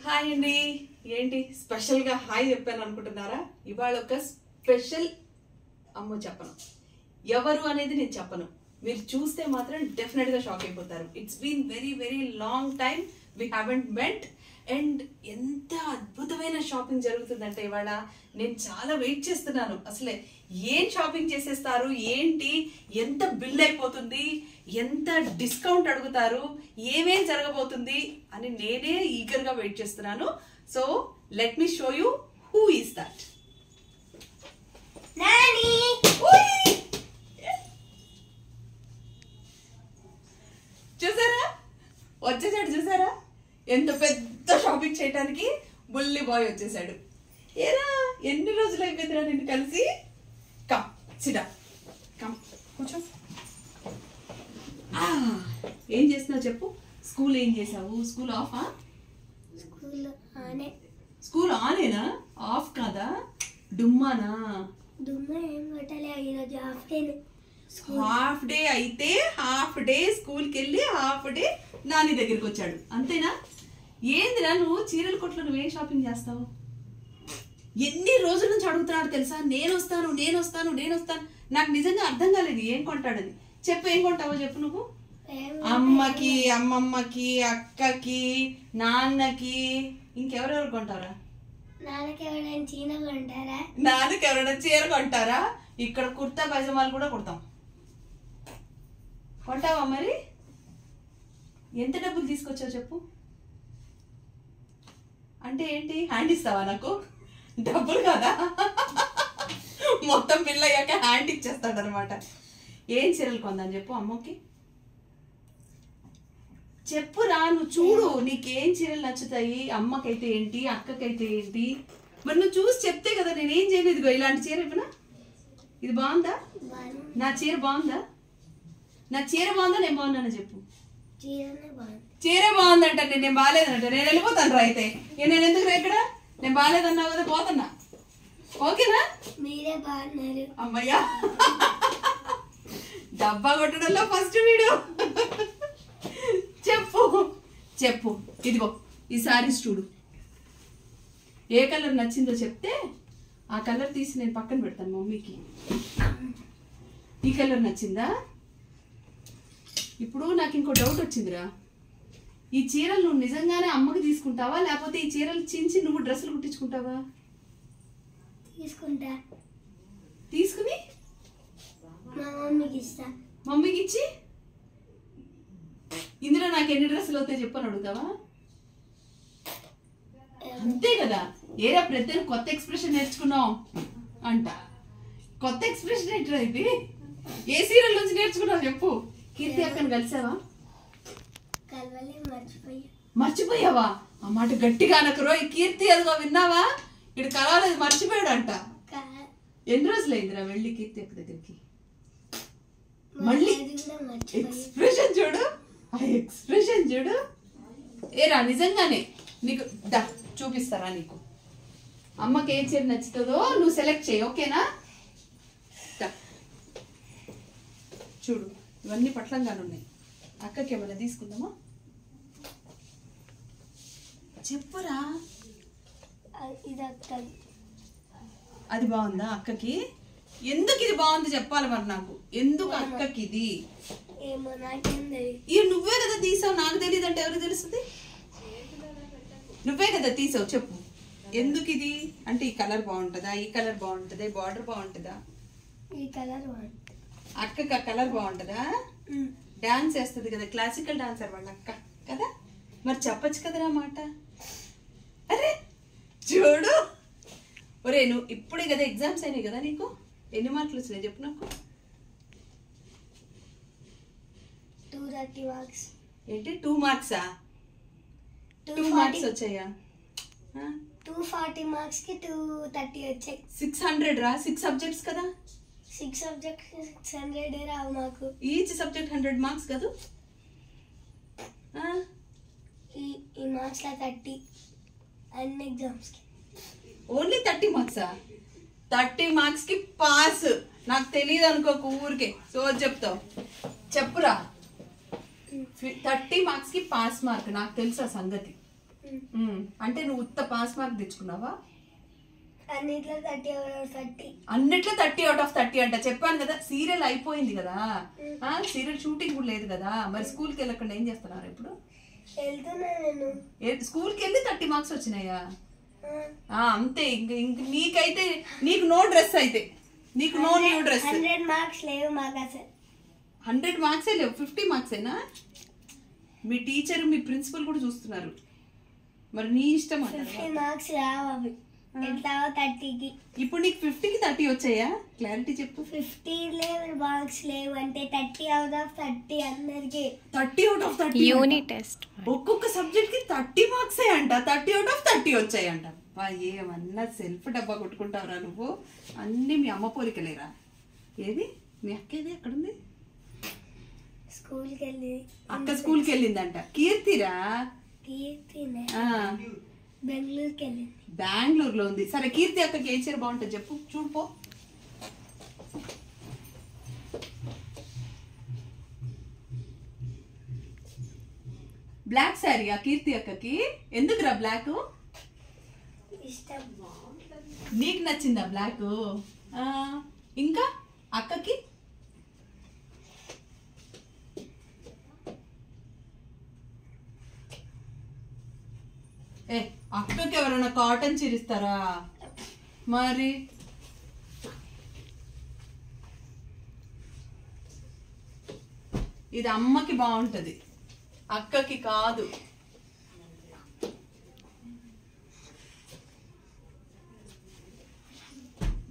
Hi అండి. ఏంటి స్పెషల్గా హాయ్ చెప్పాను అనుకుంటున్నారా? ఇవాళ ఒక స్పెషల్ అమ్మో చెప్పను, ఎవరు అనేది నేను చెప్పను. మీరు చూస్తే మాత్రం డెఫినెట్గా షాక్ అయిపోతారు. It's been very very long time we haven't went and ఎంత అద్భుతమైన షాపింగ్ జరుగుతుందంటే ఇవాళ నేను చాలా వెయిట్ చేస్తున్నాను. అసలే ఏం షాపింగ్ చేసేస్తారు, ఏంటి, ఎంత బిల్ అయిపోతుంది, ఎంత డిస్కౌంట్ అడుగుతారు, ఏమేం జరగబోతుంది అని నేనే ఈగర్గా వెయిట్ చేస్తున్నాను. So let me show you who is that. చూసారా వచ్చేసాడు, చూసారా ఎంత పెద్ద షాపింగ్ చేయడానికి బుల్లి బాయ్ వచ్చేసాడు. ఏరా ఎన్ని రోజులు అయిపోయిందిరా నిన్ను కలిసి. కమ్ సిడా, కమ్ కూర్చో. ఏం చేస్తున్నావు చెప్పు. స్కూల్ ఏం చేసావు? స్కూల్ ఆఫా? స్కూల్ ఆనేనా? ఆఫ్ కాదా? డుమ్మానా? హాఫ్ డే అయితే హాఫ్ డే స్కూల్కి వెళ్ళి హాఫ్ డే నాని దగ్గరికి వచ్చాడు, అంతేనా? ఏందిరా నువ్వు చీరల కొట్లో నువ్వేం షాపింగ్ చేస్తావు? ఎన్ని రోజుల నుంచి అడుగుతున్నాడు తెలుసా, నేను వస్తాను నేను వస్తాను నేను వస్తాను. నాకు నిజంగా అర్థం కాలేదు ఏం కొంటాడని. చెప్పు ఏం కొంటావో చెప్పు నువ్వు. అమ్మకి, అమ్మమ్మకి, అక్కకి, నాన్నకి, ఇంకెవరెవరు కొంటారా? నాన్నకి ఎవరైనా చీర కొంటారా? ఇక్కడ కుర్తా పైజమాలు కూడా కుడతాం. కొంటావా మరి? ఎంత డబ్బులు తీసుకొచ్చావు చెప్పు. అంటే ఏంటి, హ్యాండ్ ఇస్తావా నాకు? డబ్బులు కదా, మొత్తం బిల్ అయ్యాక హ్యాండ్ ఇచ్చేస్తాడు అనమాట. ఏం చీరలు కొందాని చెప్పు అమ్మకి. చెప్పురా, నువ్వు చూడు నీకేం చీరలు నచ్చుతాయి. అమ్మకైతే ఏంటి, అక్కకైతే ఏంటి, మరి నువ్వు చూసి చెప్తే కదా నేనేం చేయలేదు. ఇలాంటి చీర ఇవ్వనా? ఇది బాగుందా? నా చీర బాగుందా? నా చీర బాగుందా నేను బాగున్నాను చెప్పు. చీర బాగుందంట, నేను బాగాలేదంట. నేను వెళ్ళిపోతాను రా. అయితే నేను ఎందుకు రా ఇక్కడ? నేను బాగాలేదన్నావు కదా, పోతున్నా. ఓకేనా? మీరే బాగున్నారు. అమ్మయ్యా, డబ్బా కొట్టడంలో ఫస్ట్ వీడు. చెప్పు చెప్పు. ఇదిగో ఈ సారీస్ చూడు, ఏ కలర్ నచ్చిందో చెప్తే ఆ కలర్ తీసి నేను పక్కన పెడతాను మమ్మీకి. ఈ కలర్ నచ్చిందా? ఇప్పుడు నాకు ఇంకో డౌట్ వచ్చిందిరా. ఈ చీరలు నువ్వు నిజంగానే అమ్మకి తీసుకుంటావా, లేకపోతే ఈ చీరలు చించి నువ్వు డ్రెస్సులు కుట్టించుకుంటావా? తీసుకుంటా. తీసుకుని మమ్మీకి ఇచ్చి ఇందులో నాకు ఎన్ని డ్రెస్సులు అవుతాయి చెప్పని అడుగుతావా? అంతే కదా. ఏరా ప్రతి కొత్త ఎక్స్ప్రెషన్ నేర్చుకున్నావు అంట. కొత్త ఎక్స్ప్రెషన్ ఏంటి ఇది? ఏ సీరియల్ నుంచి నేర్చుకున్నావు చెప్పు. కీర్తి అక్కని కలిసావా? మర్చిపోయావా? ఆ మాట గట్టిగా అనకరో. ఈ కీర్తి అదిగో విన్నావా, ఇక్కడ కలవలేదు, మర్చిపోయాడు అంట. ఎన్ని రోజులు అయిందిరా వెళ్ళి కీర్తి అక్క దగ్గరికి? మళ్ళీ ఎక్స్ప్రెషన్ చూడు, ఆ ఎక్స్ప్రెషన్ చూడు. ఏరా నిజంగానే నీకు చూపిస్తారా నీకు. అమ్మకి ఏ చీర నచ్చుతుందో నువ్వు సెలెక్ట్ చేయి, ఓకేనా? చూడు ఇవన్నీ పట్లంగానే ఉన్నాయి. అక్కకి ఏమైనా తీసుకుందామా చెప్పురా. అది బాగుందా అక్కకి? ఎందుకు ఇది బాగుంది చెప్పాలి మరి నాకు. ఎందుకు అక్కకి ఇది? నువ్వే కదా తీసావు, నాకు తెలియదు అంటే ఎవరికి తెలుస్తుంది? నువ్వే కదా తీసావు, చెప్పు ఎందుకు ఇది అంటే. ఈ కలర్ బాగుంటుందా, ఈ కలర్ బాగుంటుందా, బార్డర్ బాగుంటుందా, ఈ కలర్ బాగుంటుంది. అక్కకి ఆ కలర్ బాగుంటుందా? డాన్స్ వేస్తుంది కదా, క్లాసికల్ డాన్సర్ వాళ్ళ అక్క కదా, మరి చెప్పచ్చు కదరా మాట. అరే చూడు, ఒరే నువ్వు ఇప్పుడే కదా ఎగ్జామ్స్ అయినాయి కదా, నీకు ఎన్ని మార్కులు వచ్చినాయి చెప్పు నాకు. 230 మార్క్స్. ఏంటి 2 మార్క్సా? 2 మార్క్స్ వచ్చాయా? 240 మార్క్స్ కి 230 వచ్చాయి. 600 రా. 6 సబ్జెక్ట్స్ కదా. 6 సబ్జెక్ట్స్ 600 రావు మాకు. ఈచ్ సబ్జెక్ట్ 100 మార్క్స్ కాదు. ఈ మార్క్స్ లా 30 అన్ని ఎగ్జామ్స్ కి. ఓన్లీ 30 మార్క్సా? 30 మార్క్స్ కి పాస్. నాకు తెలియదు అనుకోకు ఊరికే సో చెప్తావు. చెప్పురా. 30 మార్క్స్ కి పాస్ మార్క్ నాకు తెలుసు ఆ సంగతి. అంటే నువ్వు ఉత్త పాస్ మార్క్ తెచ్చుకున్నావా? అన్నిట్లో 30/30. అన్నిట్లో 30/30 అంట. చెప్పాను కదా, సీరియల్ అయిపోయింది కదా, సీరియల్ షూటింగ్ కూడా లేదు కదా, మరి స్కూల్కి వెళ్ళకుండా ఏం చేస్తున్నారు ఇప్పుడు? వెళ్తున్నా నేను. స్కూల్కి వెళ్ళి 30 మార్క్స్ వచ్చినాయా? అంతే. ఇంక నీకైతే నీకు నో డ్రెస్, అయితే నీకు నో న్యూ డ్రెస్. 100 మార్క్స్ లేవు మాకు అసలు. 100 మార్క్సే లేవు, 50 మార్క్సేనా? మీ టీచర్ మీ ప్రిన్సిపల్ కూడా చూస్తున్నారు, మరి నీ ఇష్టం. 50 మార్క్స్ రావు అవి, ఎట్లా 30కి. ఇప్పుడు నీకు 50కి 30 వచ్చాయా? క్లారిటీ చెప్పు. 50 లేవు మార్క్స్ లేవు అంటే 30/30 అందరికి. 30/30 యూనిట్ టెస్ట్ ఒక్కొక్క సబ్జెక్ట్ కి 30 మార్క్సే అంట. 30/30 వచ్చాయంట. ఏమన్నా సెల్ఫ్ డబ్బా కొట్టుకుంటావురా నువ్వు? అన్ని మీ అమ్మ పోలికలేరా? ఏది మీ అక్క, ఏది ఎక్కడుంది? స్కూల్కి వెళ్ళి. అక్క స్కూల్కి వెళ్ళిందంట. కీర్తిరా? కీర్తినే బెంగళూరుకి వెళ్ళింది. బెంగళూరులో ఉంది. సరే, కీర్తి అక్కకి ఏ చీర బాగుంటుంది చెప్పు, చూడుపో. బ్లాక్ శారీ ఆ కీర్తి అక్కకి. ఎందుకురా బ్లాక్? ఇష్టం. నీకు నచ్చిందా బ్లాక్? ఇంకా అక్కకి అక్కకి ఎవరైనా కాటన్ చీరిస్తారా? మరి ఇది అమ్మకి బాగుంటది, అక్కకి కాదు.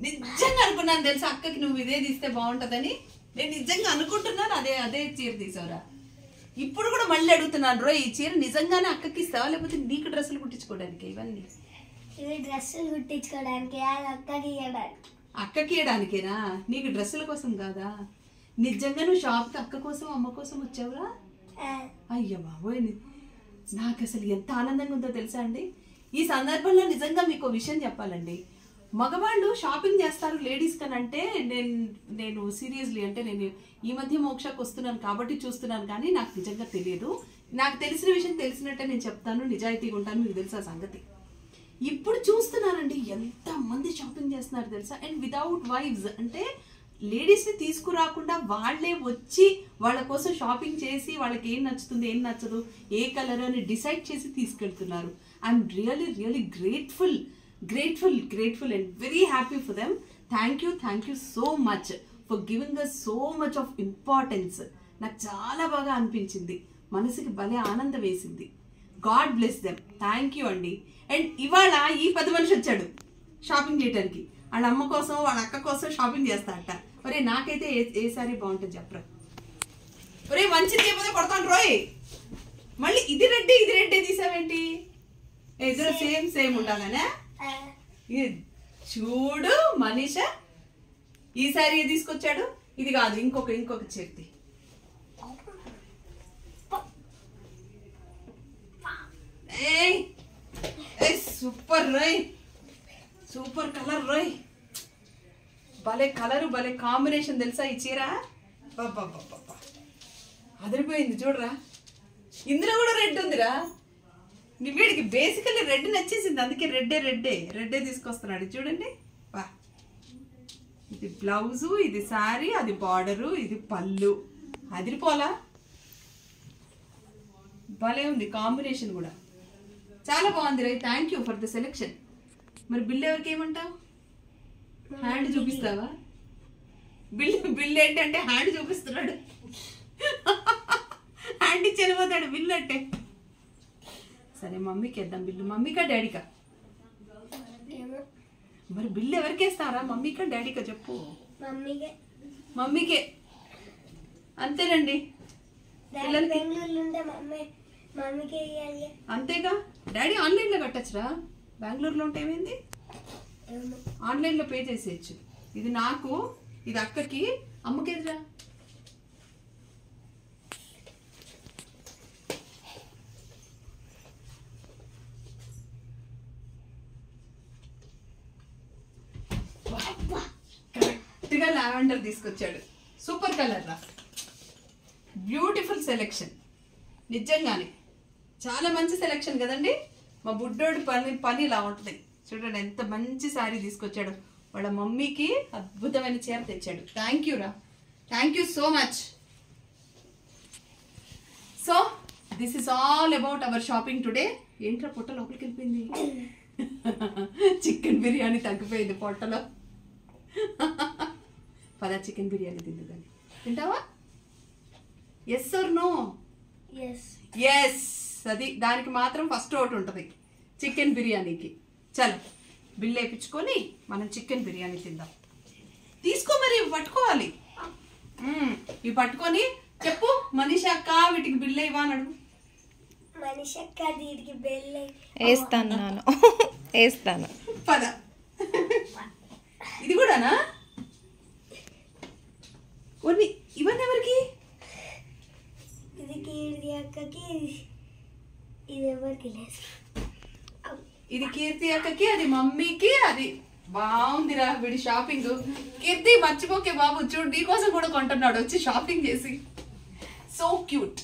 నిజంగా అనుకున్నాను తెలుసా, అక్కకి నువ్వు ఇదే తీస్తే బాగుంటదని. నేను నిజంగా అనుకుంటున్నాను, అదే చీర తీసావురా. ఇప్పుడు కూడా మళ్ళీ అడుగుతున్నాను, రో ఈ చీర నిజంగానే అక్కకి ఇస్తావా, లేకపోతే నీకు డ్రెస్సులు కుట్టించుకోవడానికి? ఇవన్నీ ఇవి డ్రెస్సులు కుట్టించుకోవడానికి, అక్కకి ఇవ్వడానికి. అక్కకి ఇవ్వడానికేనా? నీకు డ్రెస్సుల కోసం కాదా? నిజంగా నువ్వు షాప్కి అక్క కోసం అమ్మ కోసం వచ్చావురా? అయ్యో బాబోయ్, నాకు అసలు ఎంత ఆనందంగా ఉందో తెలుసా అండి. ఈ సందర్భంలో నిజంగా మీకు విషయం చెప్పాలండి. మగవాళ్ళు షాపింగ్ చేస్తారు లేడీస్ కనంటే నేను సీరియస్లీ అంటే నేను ఈ మధ్య మోక్షకు వస్తున్నాను కాబట్టి చూస్తున్నాను, కానీ నాకు నిజంగా తెలియదు. నాకు తెలిసిన విషయం తెలిసినట్టే నేను చెప్తాను, నిజాయితీగా ఉంటాను. మీకు తెలుసా సంగతి? ఇప్పుడు చూస్తున్నానండి ఎంత మంది షాపింగ్ చేస్తున్నారు తెలుసా. అండ్ వితౌట్ వైఫ్స్, అంటే లేడీస్ని తీసుకురాకుండా వాళ్ళే వచ్చి వాళ్ళ కోసం షాపింగ్ చేసి వాళ్ళకి ఏం నచ్చుతుంది ఏం నచ్చదు ఏ కలర్ అని డిసైడ్ చేసి తీసుకెళ్తున్నారు. I'm really grateful and very happy for them. Thank you so much for giving us so much of importance. నాకు చాలా బాగా అనిపించింది, మనసుకి భలే ఆనందం వేసింది. God bless them. Thank you అండి. అండ్ ఇవాళ ఈ 10 మనిషి వచ్చాడు షాపింగ్ చేయడానికి. వాళ్ళ అమ్మ కోసం వాళ్ళ అక్క కోసం షాపింగ్ చేస్తాడట. ఒరే నాకైతే ఏ సారీ బాగుంటుంది చెప్పరా? ఒరే మంచిది చెప్పదే కొడతాను రోయ్. మళ్ళీ ఇది రెడ్డే తీసావేంటి? ఇద్దరు సేమ్ ఉండాలనే. చూడు మనీష, ఈ సారీ తీసుకొచ్చాడు. ఇది కాదు, ఇంకొక చేతి. సూపర్ రోయ్, సూపర్ కలర్ రోయ్. భలే కలరు, భలే కాంబినేషన్ తెలుసా ఈ చీర. అదిరిపోయింది చూడరా. ఇందులో కూడా రెడ్ ఉందిరా. వీడికి బేసికల్లీ రెడ్ నచ్చేసింది, అందుకే రెడ్డే తీసుకొస్తున్నాడు. చూడండి, వా, ఇది బ్లౌజు, ఇది శారీ, అది బార్డరు, ఇది పళ్ళు. అదిరిపోలా, భలే ఉంది కాంబినేషన్ కూడా, చాలా బాగుంది రై. Thank you for the selection. మరి బిల్ ఎవరికి ఏమంటావు? హ్యాండ్ చూపిస్తావా? బిల్ ఏంటంటే హ్యాండ్ చూపిస్తున్నాడు. హ్యాండ్ ఇచ్చి వెళ్ళిపోతాడు బిల్ అంటే. సరే మమ్మీకి వేద్దాం బిల్లు. మమ్మీకా డాడీకా? మరి బిల్లు ఎవరికి వేస్తారా, మమ్మీకా డాడీకా చెప్పు? మమ్మీకే. అంతేనండి, అంతేగా. డాడీ ఆన్లైన్లో కట్టచ్చురా, బెంగళూరులో ఉంటే ఏమైంది, ఆన్లైన్లో పే చేసేయచ్చు. ఇది నాకు, ఇది అక్కకి, అమ్మకేదిరా. కరెక్ట్గా లావెండర్ తీసుకొచ్చాడు, సూపర్ కలర్ రా. బ్యూటిఫుల్ సెలెక్షన్, నిజంగానే చాలా మంచి సెలెక్షన్ కదండి. మా బుడ్డోడి పని ఇలా ఉంటుంది. చూడండి ఎంత మంచి శారీ తీసుకొచ్చాడు. వాళ్ళ మమ్మీకి అద్భుతమైన చీర తెచ్చాడు. థ్యాంక్ యూ రా, thank you so much. So this is all about our shopping today. ఏంట్రా పొట్ట లోపలికి వెళ్ళిపోయింది? చికెన్ బిర్యానీ తగ్గిపోయింది పొట్టలో. పద చికెన్ బిర్యానీ తిందు కానీ. తింటావా? Yes or no? ఎస్. అది దానికి మాత్రం ఫస్ట్ ఒకటి ఉంటుంది చికెన్ బిర్యానీకి. చలో బిల్ వేయించుకొని మనం చికెన్ బిర్యానీ తిందాం. తీసుకో మరి, పట్టుకోవాలి. ఇవి పట్టుకొని చెప్పు మనీషా అక్క వీటికి బిల్ ఇవ్వా అని అడుగు. వేస్తాను. పద. ఇది కూడానా? ఇవన్నీ ఎవరికి? ఇది కీర్తి అక్కకి, ఇది ఎవరికి లేదు. ఇది కీర్తి అక్కకి, అది మమ్మీకి. అది బాగుందిరా వీడి షాపింగ్. కీర్తి మర్చిపోకే బాబు, చూడు నీ కోసం కూడా కొంటున్నాడు వచ్చి షాపింగ్ చేసి. So cute.